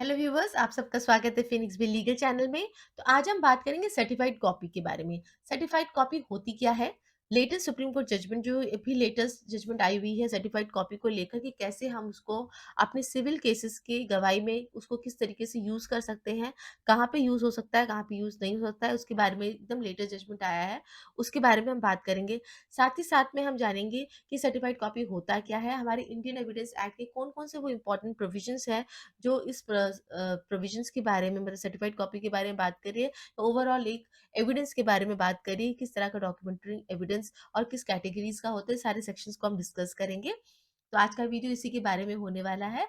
Hello viewers, आप सबका स्वागत है फिनिक्स बिल लीगल चैनल में। तो आज हम बात करेंगे सर्टिफाइड कॉपी के बारे में। सर्टिफाइड कॉपी होती क्या है? लेटेस्ट सुप्रीम कोर्ट जजमेंट जो अभी लेटेस्ट जजमेंट आई हुई है सर्टिफाइड कॉपी को लेकर कि कैसे हम उसको अपने सिविल केसेस की गवाही में उसको किस तरीके से यूज़ कर सकते हैं, कहाँ पे यूज़ हो सकता है, कहाँ पे यूज़ नहीं हो सकता है, उसके बारे में एकदम लेटेस्ट जजमेंट आया है, उसके बारे में हम बात करेंगे। साथ ही साथ में हम जानेंगे कि सर्टिफाइड कॉपी होता क्या है, हमारे इंडियन एविडेंस एक्ट के कौन-कौन से वो इम्पोर्टेंट प्रोविजंस हैं जो इस प्रोविजंस के बारे में मतलब सर्टिफाइड कॉपी के बारे में बात करिए, ओवरऑल एक एविडेंस के बारे में बात करिए, किस तरह का डॉक्यूमेंट्री एविडेंस और किस कैटेगरीज का होता है, सारे सेक्शंस को हम डिस्कस करेंगे। तो आज का वीडियो इसी के बारे में होने वाला है।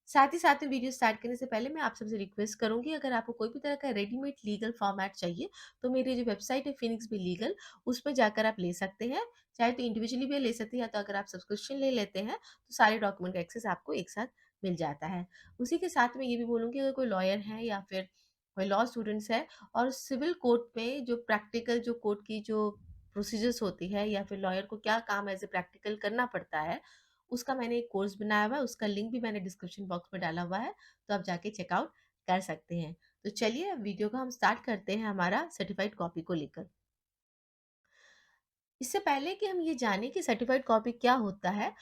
साथ ही साथ में वीडियो स्टार्ट करने से पहले मैं आप सबसे रिक्वेस्ट करूंगी, अगर आपको कोई भी तरह का रेडीमेड लीगल फॉर्मेट चाहिए तो मेरी जो वेबसाइट है फिनिक्स बी लीगल, उसमें जाकर आप ले सकते हैं। चाहे तो इंडिविजुअली भी ले सकते हैं, या तो अगर आप सब्सक्रिप्शन ले लेते हैं तो सारे डॉक्यूमेंट का एक्सेस आपको एक साथ मिल जाता है। उसी के साथ में ये भी बोलूँगी, अगर कोई लॉयर है या फिर कोई लॉ स्टूडेंट्स है और सिविल कोर्ट में जो प्रैक्टिकल जो कोर्ट की जो प्रोसीजर्स होती है या फिर लॉयर को क्या काम एज़ ए प्रैक्टिकल करना पड़ता है, उसका मैंने एक कोर्स बनाया हुआ है, उसका लिंक भी मैंने डिस्क्रिप्शन बॉक्स में डाला हुआ है, तो आप जाके चेकआउट कर सकते हैं। तो चलिए अब वीडियो को हम स्टार्ट करते हैं हमारा सर्टिफाइड कॉपी को लेकर। इससे पहले कि हम ये जानें कि सर्टिफाइड कॉपी क्या होता है,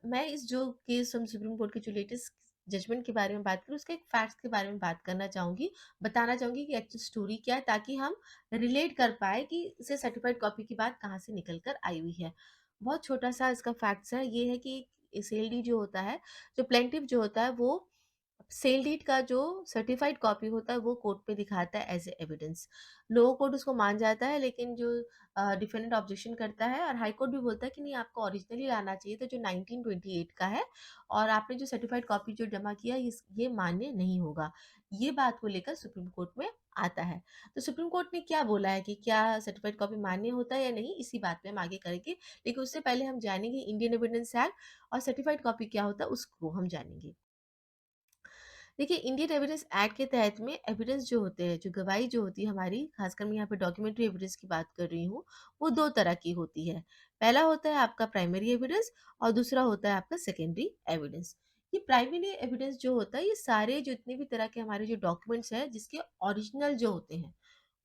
मैं इस जो केस हम सुप्रीम कोर्ट की जो लेटेस्ट जजमेंट के बारे में बात करूँ, उसके एक फैक्ट्स के बारे में बात करना चाहूँगी, बताना चाहूँगी कि एक्चुअल स्टोरी क्या है, ताकि हम रिलेट कर पाएँ कि इसे सर्टिफाइड कॉपी की बात कहाँ से निकल कर आई हुई है। बहुत छोटा-सा इसका फैक्ट्स है, ये है कि सेल जो होता है, जो प्लेंटिफ जो होता है, वो सेल डीड का जो सर्टिफाइड कॉपी होता है वो कोर्ट पे दिखाता है as a evidence. Lower court उसको मान जाता है, लेकिन जो डिफेंडेंट ऑब्जेक्शन करता है और हाई कोर्ट भी बोलता है कि नहीं, आपको ओरिजिनली लाना चाहिए, तो जो 1928 का है और आपने जो सर्टिफाइड कॉपी जो जमा किया ये मान्य नहीं होगा। ये बात को लेकर सुप्रीम कोर्ट में आता है। तो सुप्रीम कोर्ट ने क्या बोला है कि क्या सर्टिफाइड कॉपी मान्य होता है या नहीं, इसी बात पे हम आगे करेंगे। लेकिन उससे पहले हम जानेंगे इंडियन एविडेंस एक्ट और सर्टिफाइड कॉपी क्या होता है उसको हम जानेंगे। देखिए, इंडियन एविडेंस एक्ट के तहत में एविडेंस जो होते हैं, जो गवाही जो होती है हमारी, खासकर मैं यहाँ पे डॉक्यूमेंट्री एविडेंस की बात कर रही हूँ, वो 2 तरह की होती है। पहला होता है आपका प्राइमरी एविडेंस और दूसरा होता है आपका सेकेंडरी एविडेंस। ये प्राइमरी एविडेंस जो होता है, ये सारे जितने भी तरह के हमारे जो डॉक्यूमेंट्स हैं, जिसके ओरिजिनल जो होते हैं,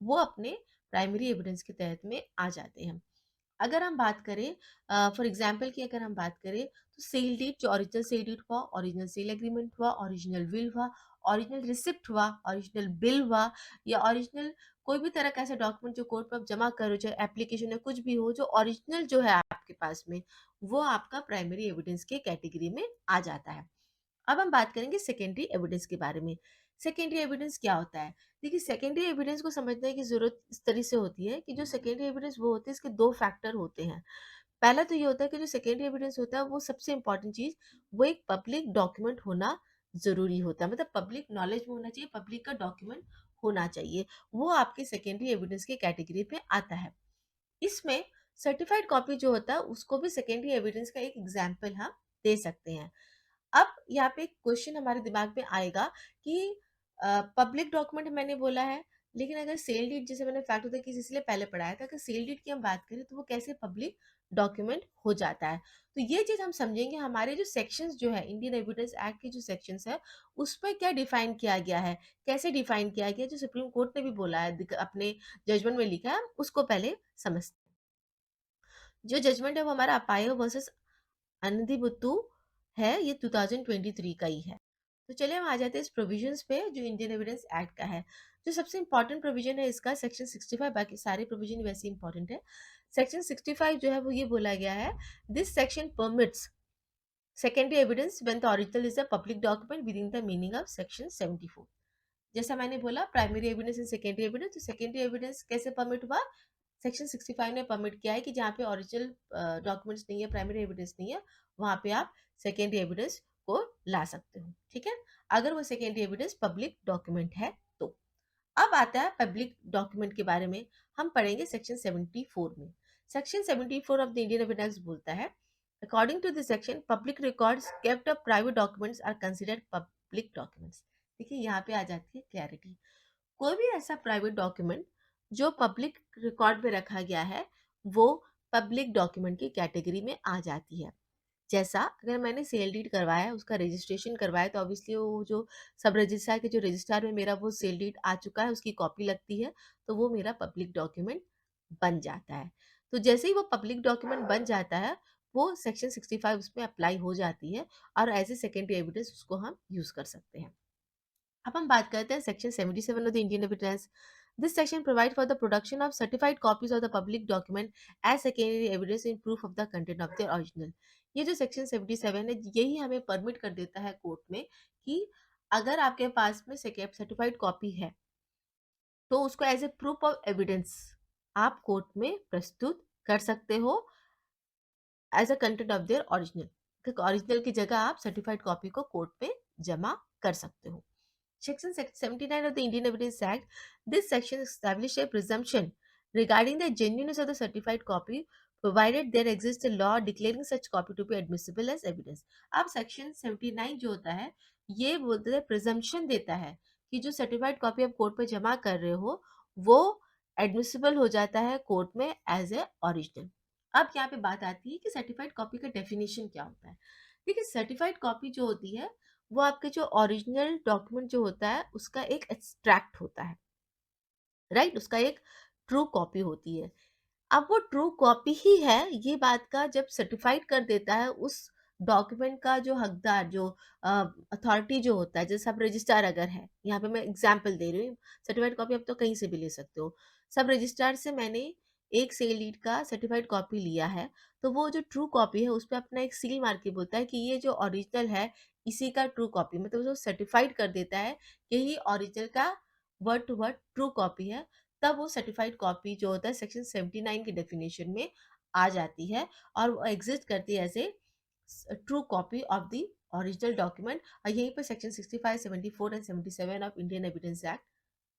वो अपने प्राइमरी एविडेंस के तहत में आ जाते हैं। अगर हम बात करें फॉर एग्जाम्पल की अगर हम बात करें, तो सेल डीड जो ओरिजिनल सेल डीड हुआ, ओरिजिनल सेल एग्रीमेंट हुआ, ओरिजिनल विल हुआ, ओरिजिनल रिसिप्ट हुआ, ओरिजिनल बिल हुआ, या ओरिजिनल कोई भी तरह का ऐसा डॉक्यूमेंट जो कोर्ट में आप जमा करो, चाहे एप्लीकेशन है, कुछ भी हो, जो ओरिजिनल जो है आपके पास में, वो आपका प्राइमरी एविडेंस के कैटेगरी में आ जाता है। अब हम बात करेंगे सेकेंडरी एविडेंस के बारे में। सेकेंडरी एविडेंस क्या होता है? देखिए, सेकेंडरी एविडेंस को समझने की ज़रूरत इस तरह से होती है कि जो सेकेंडरी एविडेंस वो होते हैं, इसके 2 फैक्टर होते हैं। पहला तो ये होता है कि जो सेकेंडरी एविडेंस होता है, वो सबसे इम्पोर्टेंट चीज़, वो एक पब्लिक डॉक्यूमेंट होना ज़रूरी होता है। मतलब पब्लिक नॉलेज में होना चाहिए, पब्लिक का डॉक्यूमेंट होना चाहिए। वो आपके सेकेंडरी एविडेंस की कैटेगरी पे आता है। इसमें सर्टिफाइड कॉपी जो होता है, उसको भी सेकेंडरी एविडेंस का एक एग्जाम्पल हम दे सकते हैं। अब यहाँ पे एक क्वेश्चन हमारे दिमाग में आएगा कि पब्लिक डॉक्यूमेंट मैंने बोला है, लेकिन अगर सेल डीड, जैसे मैंने फैक्ट होता है कि इसलिए पहले पढ़ाया था, अगर सेल डीड की हम बात करें तो वो कैसे पब्लिक डॉक्यूमेंट हो जाता है। तो ये चीज हम समझेंगे, हमारे जो सेक्शंस जो है इंडियन एविडेंस एक्ट के जो सेक्शंस है, उस पर क्या डिफाइन किया गया है, कैसे डिफाइन किया गया है, जो सुप्रीम कोर्ट ने भी बोला है, अपने जजमेंट में लिखा है, हम उसको पहले समझते हैं। जो जजमेंट है वो हमारा अपायो वर्सेस अनदीबुत्तु है, ये 2023 का ही है। तो चलिए हम आ जाते हैं इस प्रोविजंस पे जो इंडियन एविडेंस एक्ट का है। जो सबसे इंपॉर्टेंट प्रोविजन है इसका सेक्शन 65, बाकी सारे प्रोविजन वैसे इंपॉर्टेंट है। सेक्शन 65 जो है वो ये बोला गया है, this section permits secondary evidence when the original is a public document with in the meaning of section 74। जैसा मैंने बोला, primary evidence and secondary evidence, तो सेकेंडरी एविडेंस कैसे परमिट हुआ, सेक्शन 65 ने परमिट किया है कि जहाँ पे ओरिजिनल डॉक्यूमेंट्स नहीं है, प्राइमरी एविडेंस नहीं है, वहाँ पे आप सेकेंडरी एविडेंस को ला सकते हो। ठीक है, अगर वो सेकेंडरी एविडेंस पब्लिक डॉक्यूमेंट है तो। अब आता है पब्लिक डॉक्यूमेंट के बारे में, हम पढ़ेंगे सेक्शन 74 में। Section 74 of the Indian evidence बोलता है, according to this section public records kept of private documents are considered public documents. देखिए, यहाँ पे आ जाती है क्लैरिटी। कोई भी ऐसा प्राइवेट डॉक्यूमेंट जो पब्लिक रिकॉर्ड में रखा गया है, वो पब्लिक डॉक्यूमेंट की कैटेगरी में आ जाती है। जैसा अगर मैंने सेल डीड करवाया है, उसका रजिस्ट्रेशन करवाया है, तो ऑब्वियसली वो जो सब रजिस्ट्रार के जो रजिस्ट्रार में मेरा वो सेल डीड आ चुका है, उसकी कॉपी लगती है, तो वो मेरा पब्लिक डॉक्यूमेंट बन जाता है। तो जैसे ही वो पब्लिक डॉक्यूमेंट बन जाता है, वो सेक्शन 65 उसमें अप्लाई हो जाती है और एज़ ए सेकेंडरी एविडेंस उसको हम यूज़ कर सकते हैं। अब हम बात करते हैं section 77 of the Indian evidence. This section provide for the production of certified copies of the public document as secondary evidence in proof of the content of the original. ये जो सेक्शन 77 है, यही हमें परमिट कर देता है court में कि अगर आपके पास में सर्टिफाइड कॉपी है, तो उसको as a proof of evidence आप कोर्ट में प्रस्तुत कर सकते हो as a content of their original. Original की जगह आप सर्टिफाइड कॉपी को कोर्ट में जमा कर सकते हो। Section 79 of the Indian Evidence Act, this section establishes a presumption regarding the genuineness of the certified copy, provided there exists a law declaring such copy to be admissible as evidence. अब section 79 जो होता है, ये बोलते हैं presumption देता है कि जो सर्टिफाइड कॉपी आप कोर्ट पे जमा कर रहे हो, वो एडमिसिबल हो जाता है कोर्ट में एज ए ओरिजिनल। अब यहाँ पे बात आती है कि सर्टिफाइड कॉपी का डेफिनेशन क्या होता है। देखिए, सर्टिफाइड कॉपी जो होती है, वो आपके जो ओरिजिनल डॉक्यूमेंट जो होता है उसका एक एक्सट्रैक्ट होता है, राइट? उसका एक ट्रू कॉपी होती है। अब वो ट्रू कॉपी ही है, ये बात का जब सर्टिफाइड कर देता है उस डॉक्यूमेंट का जो हकदार, जो अथॉरिटी जो होता है, जैसे सब रजिस्ट्रार अगर है, यहाँ पे मैं एग्जांपल दे रही हूँ, सर्टिफाइड कॉपी आप तो कहीं से भी ले सकते हो। सब रजिस्ट्रार से मैंने एक सेल डीड का सर्टिफाइड कॉपी लिया है, तो वो जो ट्रू कॉपी है उस पे अपना एक सील मार के बोलता है कि ये जो ओरिजिनल है, इसी का ट्रू कॉपी, मतलब उसको सर्टिफाइड कर देता है कि ये ओरिजिनल का word to word true copy है। तब वो सर्टिफाइड कॉपी जो होता है सेक्शन 79 की डेफिनेशन में आ जाती है और वो एग्जिस्ट करती है as a true copy of the original document. और यहीं पर section 65, 74 and 77 of Indian evidence act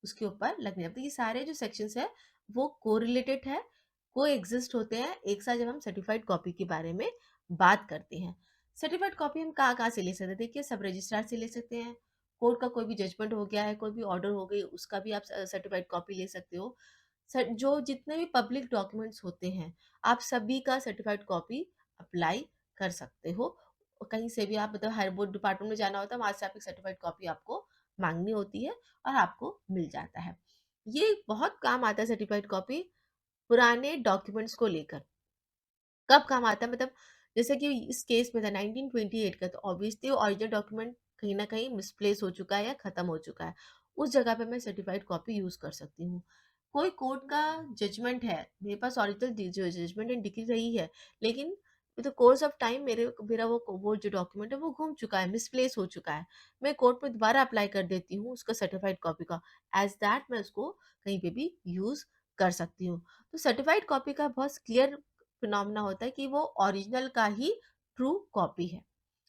उसके ऊपर लगने लगते हैं। ये सारे जो सेक्शंस है वो कोरिलेटेड है, को एग्जिस्ट होते हैं एक साथ जब हम सर्टिफाइड कॉपी के बारे में बात करते हैं। सर्टिफाइड कॉपी हम कहाँ कहाँ से ले सकते हैं? देखिए, सब रजिस्ट्रार से ले सकते हैं, कोर्ट का कोई भी जजमेंट हो गया है, कोई भी ऑर्डर हो गई, उसका भी आप सर्टिफाइड कॉपी ले सकते हो। जो जितने भी पब्लिक डॉक्यूमेंट्स होते हैं, आप सभी का सर्टिफाइड कॉपी अप्लाई कर सकते हो। कहीं से भी आप, मतलब हर बोर्ड डिपार्टमेंट में जाना होता है, वहां से आप एक सर्टिफाइड कॉपी आपको मांगनी होती है और आपको मिल जाता है। ये बहुत काम आता है सर्टिफाइड कॉपी पुराने डॉक्यूमेंट्स को लेकर। कब काम आता है, मतलब जैसे कि इस केस में था 1928 का, तो ऑब्वियसली ओरिजिनल डॉक्यूमेंट कहीं ना कहीं मिसप्लेस हो चुका है या खत्म हो चुका है। उस जगह पे मैं सर्टिफाइड कॉपी यूज कर सकती हूँ। कोई कोर्ट का जजमेंट है, मेरे पास ओरिजिनल जो जजमेंट एंड डिग्री रही है, लेकिन with the course of time मेरा वो जो डॉक्यूमेंट है वो घूम चुका है, मिसप्लेस हो चुका है। मैं कोर्ट में दोबारा अप्लाई कर देती हूँ उसका सर्टिफाइड कॉपी का, एज दैट मैं उसको कहीं पे भी यूज कर सकती हूँ। तो सर्टिफाइड कॉपी का बहुत क्लियर फिनोमेना होता है कि वो ओरिजिनल का ही ट्रू कॉपी है।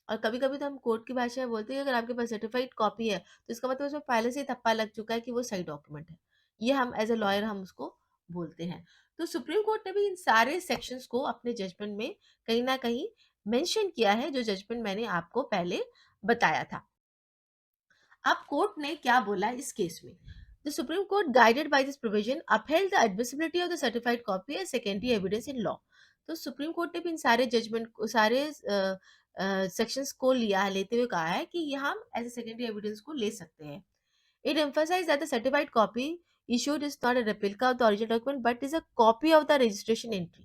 और कभी-कभी तो हम कोर्ट की भाषा में बोलते हैं कि अगर आपके पास सर्टिफाइड कॉपी है, तो इसका मतलब उसमें पहले से ही ठप्पा लग चुका है कि वो सही डॉक्यूमेंट है। ये हम एज़ अ लॉयर हम उसको बोलते हैं। तो सुप्रीम कोर्ट ने भी इन सारे सेक्शंस को अपने जजमेंट में कहीं न कहीं मेंशन किया है, जो जजमेंट मैंने आपको पहले बताया था। अब कोर्ट ने क्या बोला इस केस में? The supreme court guided by this provision upheld the admissibility of the certified copy as secondary evidence in law. तो सुप्रीम कोर्ट ने भी इन सारे जजमेंट को, सारे सेक्शंस को लिया लेते हुए कहा है कि ये हम एज ए सेकेंडरी एविडेंस को ले सकते हैं। It emphasized that the certified copy issued is not a replica of the original document but is a copy of the registration entry.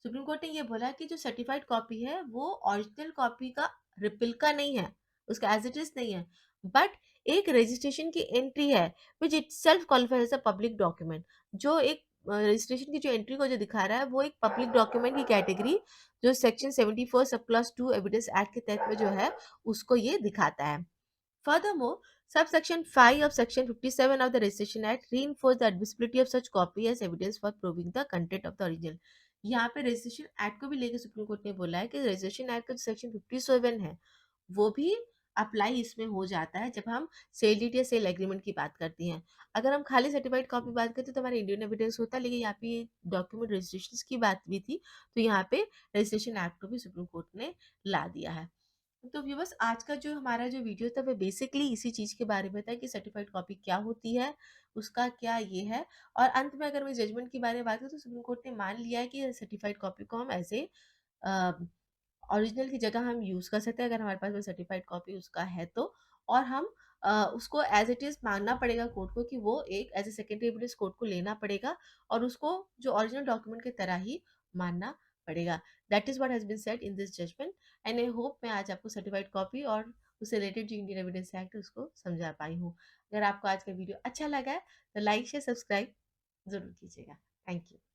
Supreme court ने ये बोला कि जो सर्टिफाइड कॉपी है वो ओरिजिनल कॉपी का रिप्लिका नहीं है, उसका एज इट इज नहीं है, बट एक रजिस्ट्रेशन की एंट्री है which itself qualifies as a public document. जो एक रजिस्ट्रेशन की जो एंट्री को जो दिखा रहा है वो एक पब्लिक डॉक्यूमेंट की कैटेगरी, जो सेक्शन 74 सब क्लास 2 एविडेंस एक्ट के तहत में जो है उसको ये दिखाता है। Furthermore, subsection 5 of section 57 of the Registration Act reinforce the admissibility of such copy as evidence for proving the content of the original. यहाँ पे रजिस्ट्रेशन एक्ट को भी लेकर सुप्रीम कोर्ट ने बोला है कि रजिस्ट्रेशन एक्ट का जो सेक्शन 57 है वो भी अप्लाई इसमें हो जाता है जब हम सेल डीड या सेल एग्रीमेंट की बात करते हैं। अगर हम खाली सर्टिफाइड कॉपी बात करते तो हमारा इंडियन एविडेंस होता, लेकिन यहाँ पे डॉक्यूमेंट रजिस्ट्रेशन की बात भी थी, तो यहाँ पे रजिस्ट्रेशन एक्ट को भी सुप्रीम कोर्ट ने ला दिया है। तो व्यूअर्स, आज का जो हमारा जो वीडियो था वो बेसिकली इसी चीज़ के बारे में था कि सर्टिफाइड कॉपी क्या होती है, उसका क्या ये है। और अंत में अगर मैं जजमेंट के बारे में बात करूँ तो सुप्रीम कोर्ट ने मान लिया है कि सर्टिफाइड कॉपी को हम ऐसे ओरिजिनल की जगह हम यूज़ कर सकते हैं अगर हमारे पास वो सर्टिफाइड कॉपी उसका है तो। और हम उसको एज़ इट इज़ मानना पड़ेगा कोर्ट को कि वो एक as a secondary evidence court को लेना पड़ेगा और उसको जो ओरिजिनल डॉक्यूमेंट की तरह ही मानना पड़ेगा। That is what has been said in this judgment and I hope मैं आज आपको सर्टिफाइड कॉपी और उससे रिलेटेड जो इंडियन एविडेंस एक्ट है उसको समझा पाई हूँ। अगर आपको आज का वीडियो अच्छा लगा है तो लाइक, शेयर, सब्सक्राइब ज़रूर कीजिएगा। Thank you.